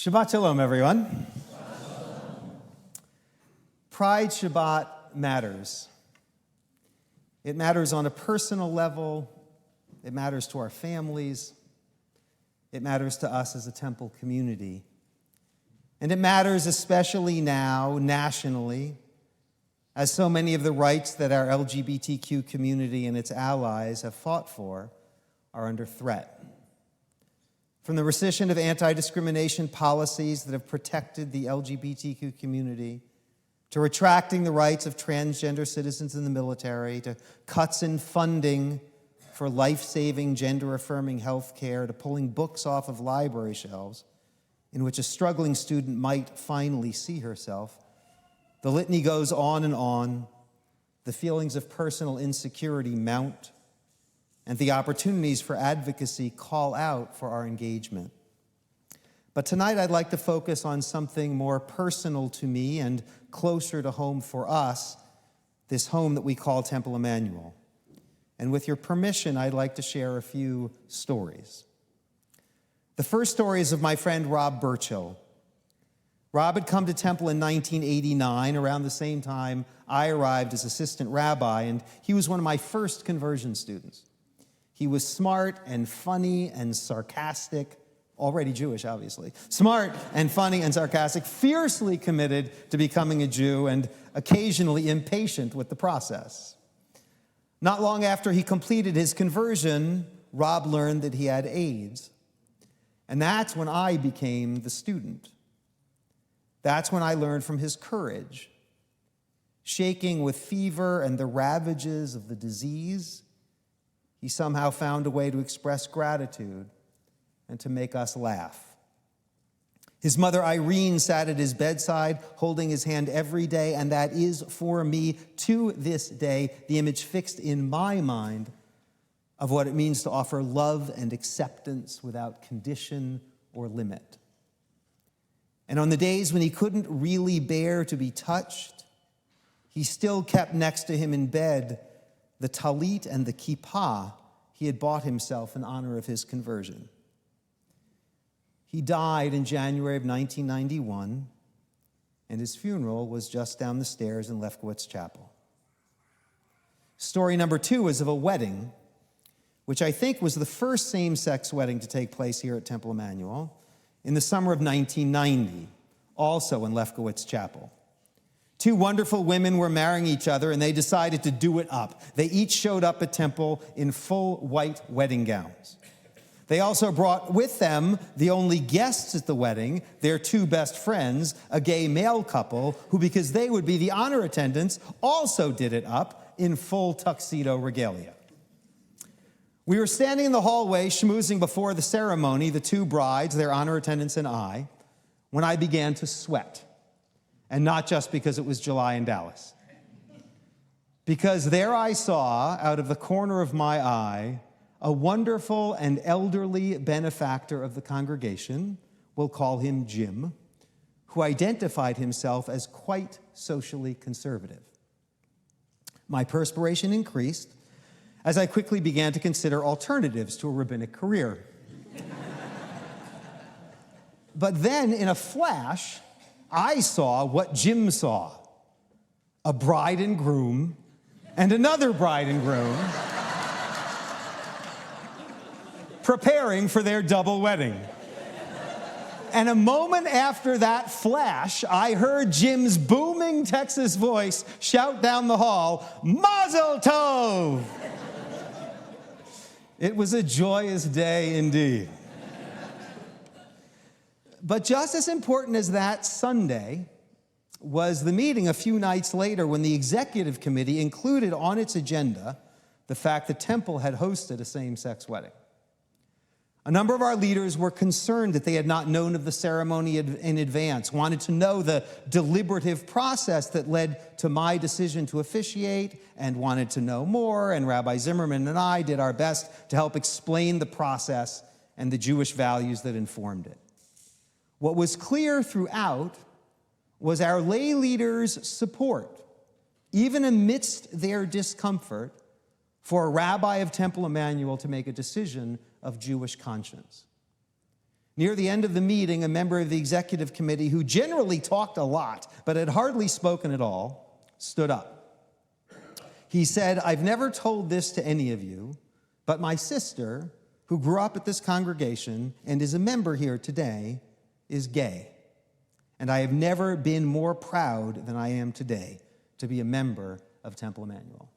Shabbat Shalom, everyone. Pride Shabbat matters. It matters on a personal level. It matters to our families. It matters to us as a temple community. And it matters especially now, nationally, as so many of the rights that our LGBTQ community and its allies have fought for are under threat. From the rescission of anti-discrimination policies that have protected the LGBTQ community, to retracting the rights of transgender citizens in the military, to cuts in funding for life-saving, gender-affirming health care, to pulling books off of library shelves in which a struggling student might finally see herself. The litany goes on and on. The feelings of personal insecurity mount, and the opportunities for advocacy call out for our engagement. But tonight I'd like to focus on something more personal to me and closer to home for us, this home that we call Temple Emanu-El. And with your permission, I'd like to share a few stories. The first story is of my friend Rob Burchill. Rob had come to Temple in 1989, around the same time I arrived as assistant rabbi, and he was one of my first conversion students. He was smart and funny and sarcastic, already Jewish, obviously. Smart and funny and sarcastic, fiercely committed to becoming a Jew, and occasionally impatient with the process. Not long after he completed his conversion, Rob learned that he had AIDS. And that's when I became the student. That's when I learned from his courage. Shaking with fever and the ravages of the disease, he somehow found a way to express gratitude and to make us laugh. His mother, Irene, sat at his bedside, holding his hand every day, and that is, for me, to this day, the image fixed in my mind of what it means to offer love and acceptance without condition or limit. And on the days when he couldn't really bear to be touched, he still kept next to him in bed the talit and the kippah he had bought himself in honor of his conversion. He died in January of 1991, and his funeral was just down the stairs in Lefkowitz Chapel. Story number 2 is of a wedding, which I think was the first same-sex wedding to take place here at Temple Emanu-El in the summer of 1990, also in Lefkowitz Chapel. 2 wonderful women were marrying each other, and they decided to do it up. They each showed up at Temple in full white wedding gowns. They also brought with them the only guests at the wedding, their 2 best friends, a gay male couple, who, because they would be the honor attendants, also did it up in full tuxedo regalia. We were standing in the hallway schmoozing before the ceremony, the 2 brides, their honor attendants, and I, when I began to sweat. And not just because it was July in Dallas. Because there I saw, out of the corner of my eye, a wonderful and elderly benefactor of the congregation, we'll call him Jim, who identified himself as quite socially conservative. My perspiration increased as I quickly began to consider alternatives to a rabbinic career. But then, in a flash, I saw what Jim saw: a bride and groom and another bride and groom preparing for their double wedding. And a moment after that flash, I heard Jim's booming Texas voice shout down the hall, "Mazel Tov!" It was a joyous day indeed. But just as important as that Sunday was the meeting a few nights later when the executive committee included on its agenda the fact that Temple had hosted a same-sex wedding. A number of our leaders were concerned that they had not known of the ceremony in advance, wanted to know the deliberative process that led to my decision to officiate, and wanted to know more, and Rabbi Zimmerman and I did our best to help explain the process and the Jewish values that informed it. What was clear throughout was our lay leaders' support, even amidst their discomfort, for a rabbi of Temple Emanu-El to make a decision of Jewish conscience. Near the end of the meeting, a member of the executive committee, who generally talked a lot but had hardly spoken at all, stood up. He said, "I've never told this to any of you, but my sister, who grew up at this congregation and is a member here today, is gay. And I have never been more proud than I am today to be a member of Temple Emanu-El."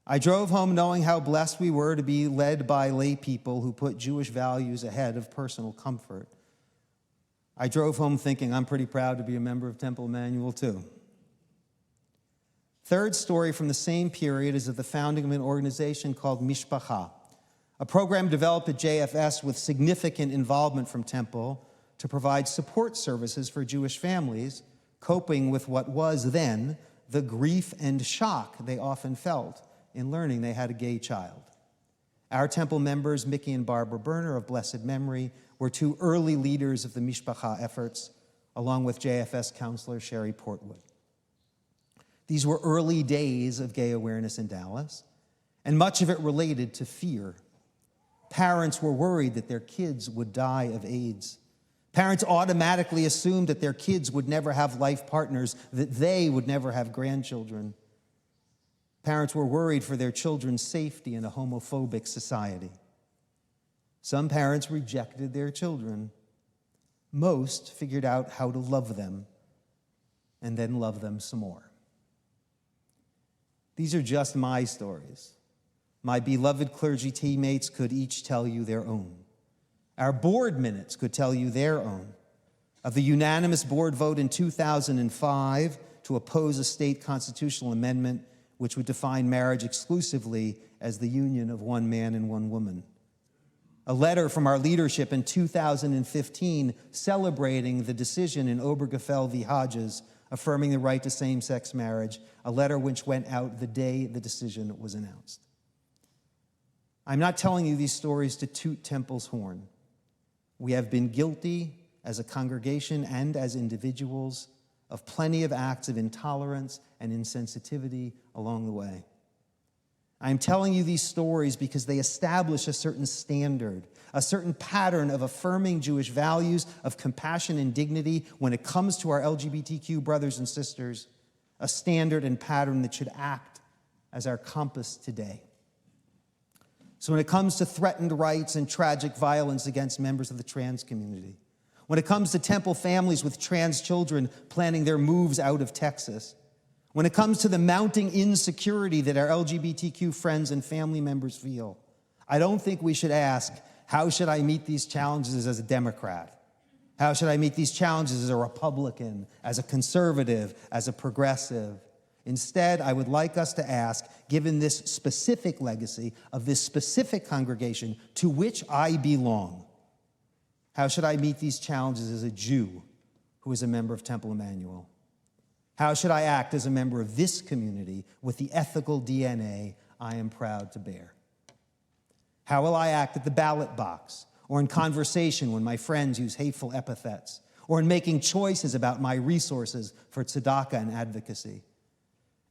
I drove home knowing how blessed we were to be led by lay people who put Jewish values ahead of personal comfort. I drove home thinking I'm pretty proud to be a member of Temple Emanu-El too. Third story from the same period is of the founding of an organization called Mishpacha, a program developed at JFS with significant involvement from Temple to provide support services for Jewish families coping with what was then the grief and shock they often felt in learning they had a gay child. Our Temple members, Mickey and Barbara Berner of blessed memory, were two early leaders of the Mishpacha efforts, along with JFS counselor Sherry Portwood. These were early days of gay awareness in Dallas, and much of it related to fear. Parents were worried that their kids would die of AIDS. Parents automatically assumed that their kids would never have life partners, that they would never have grandchildren. Parents were worried for their children's safety in a homophobic society. Some parents rejected their children. Most figured out how to love them and then love them some more. These are just my stories. My beloved clergy teammates could each tell you their own. Our board minutes could tell you their own. Of the unanimous board vote in 2005 to oppose a state constitutional amendment which would define marriage exclusively as the union of one man and one woman. A letter from our leadership in 2015 celebrating the decision in Obergefell v. Hodges affirming the right to same-sex marriage, a letter which went out the day the decision was announced. I'm not telling you these stories to toot Temple's horn. We have been guilty as a congregation and as individuals of plenty of acts of intolerance and insensitivity along the way. I'm telling you these stories because they establish a certain standard, a certain pattern of affirming Jewish values, of compassion and dignity when it comes to our LGBTQ brothers and sisters, a standard and pattern that should act as our compass today. So when it comes to threatened rights and tragic violence against members of the trans community, when it comes to Temple families with trans children planning their moves out of Texas, when it comes to the mounting insecurity that our LGBTQ friends and family members feel, I don't think we should ask, how should I meet these challenges as a Democrat? How should I meet these challenges as a Republican, as a conservative, as a progressive? Instead, I would like us to ask, given this specific legacy of this specific congregation to which I belong, how should I meet these challenges as a Jew who is a member of Temple Emanu-El? How should I act as a member of this community with the ethical DNA I am proud to bear? How will I act at the ballot box or in conversation when my friends use hateful epithets or in making choices about my resources for tzedakah and advocacy?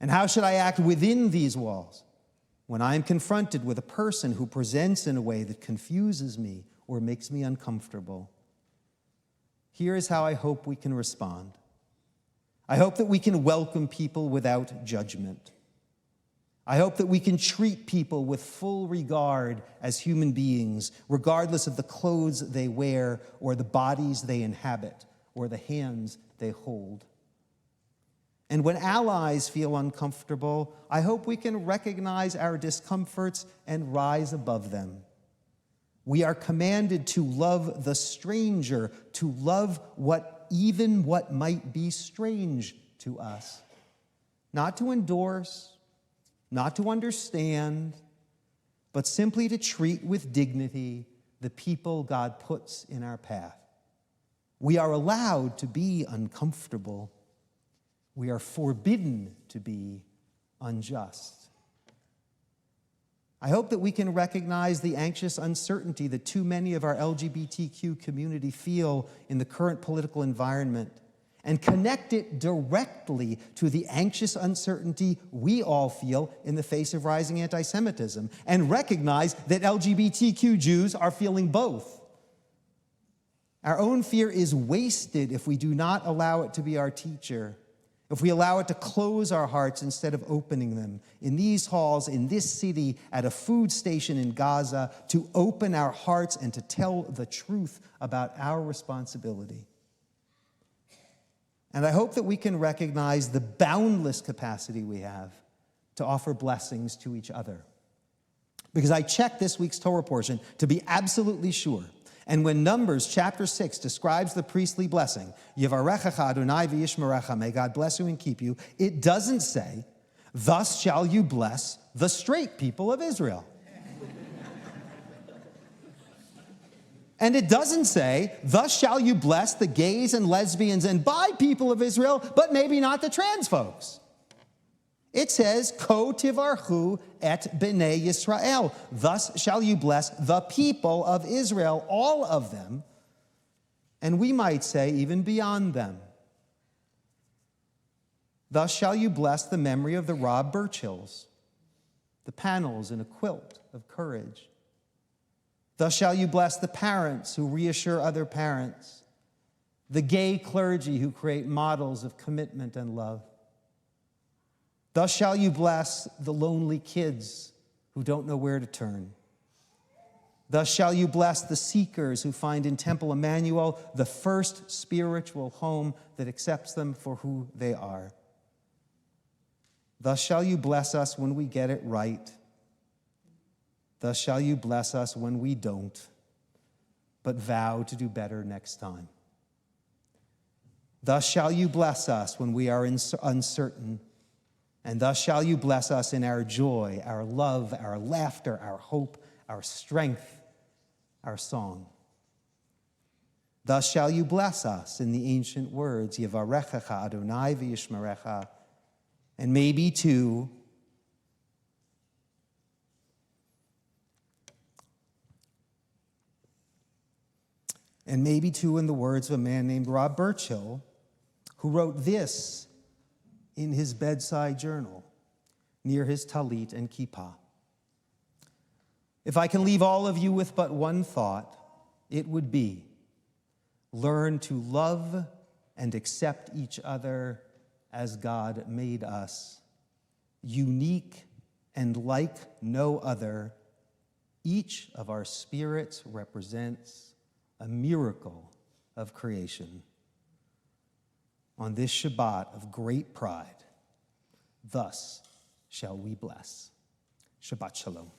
And how should I act within these walls when I am confronted with a person who presents in a way that confuses me or makes me uncomfortable? Here is how I hope we can respond. I hope that we can welcome people without judgment. I hope that we can treat people with full regard as human beings, regardless of the clothes they wear or the bodies they inhabit or the hands they hold. And when allies feel uncomfortable, I hope we can recognize our discomforts and rise above them. We are commanded to love the stranger, to love what might be strange to us. Not to endorse, not to understand, but simply to treat with dignity the people God puts in our path. We are allowed to be uncomfortable. We are forbidden to be unjust. I hope that we can recognize the anxious uncertainty that too many of our LGBTQ community feel in the current political environment and connect it directly to the anxious uncertainty we all feel in the face of rising anti-Semitism and recognize that LGBTQ Jews are feeling both. Our own fear is wasted if we do not allow it to be our teacher, if we allow it to close our hearts instead of opening them. In these halls, in this city, at a food station in Gaza, to open our hearts and to tell the truth about our responsibility. And I hope that we can recognize the boundless capacity we have to offer blessings to each other. Because I checked this week's Torah portion to be absolutely sure. And when Numbers chapter 6 describes the priestly blessing, Yivarechecha Adonai v'yishmerecha, may God bless you and keep you, it doesn't say, thus shall you bless the straight people of Israel. And it doesn't say, thus shall you bless the gays and lesbians and bi people of Israel, but maybe not the trans folks. It says, Ko tivarchu et b'nei Yisrael. Thus shall you bless the people of Israel, all of them, and we might say even beyond them. Thus shall you bless the memory of the Rob Birchills, the panels in a quilt of courage. Thus shall you bless the parents who reassure other parents, the gay clergy who create models of commitment and love. Thus shall you bless the lonely kids who don't know where to turn. Thus shall you bless the seekers who find in Temple Emanu-El the first spiritual home that accepts them for who they are. Thus shall you bless us when we get it right. Thus shall you bless us when we don't, but vow to do better next time. Thus shall you bless us when we are uncertain, and thus shall you bless us in our joy, our love, our laughter, our hope, our strength, our song. Thus shall you bless us in the ancient words, Yivarechecha Adonai v'yishmerecha, and maybe too, in the words of a man named Rob Birchill, who wrote this in his bedside journal near his talit and kippah. If I can leave all of you with but one thought, it would be, learn to love and accept each other as God made us, unique and like no other. Each of our spirits represents a miracle of creation. On this Shabbat of great pride, thus shall we bless. Shabbat Shalom.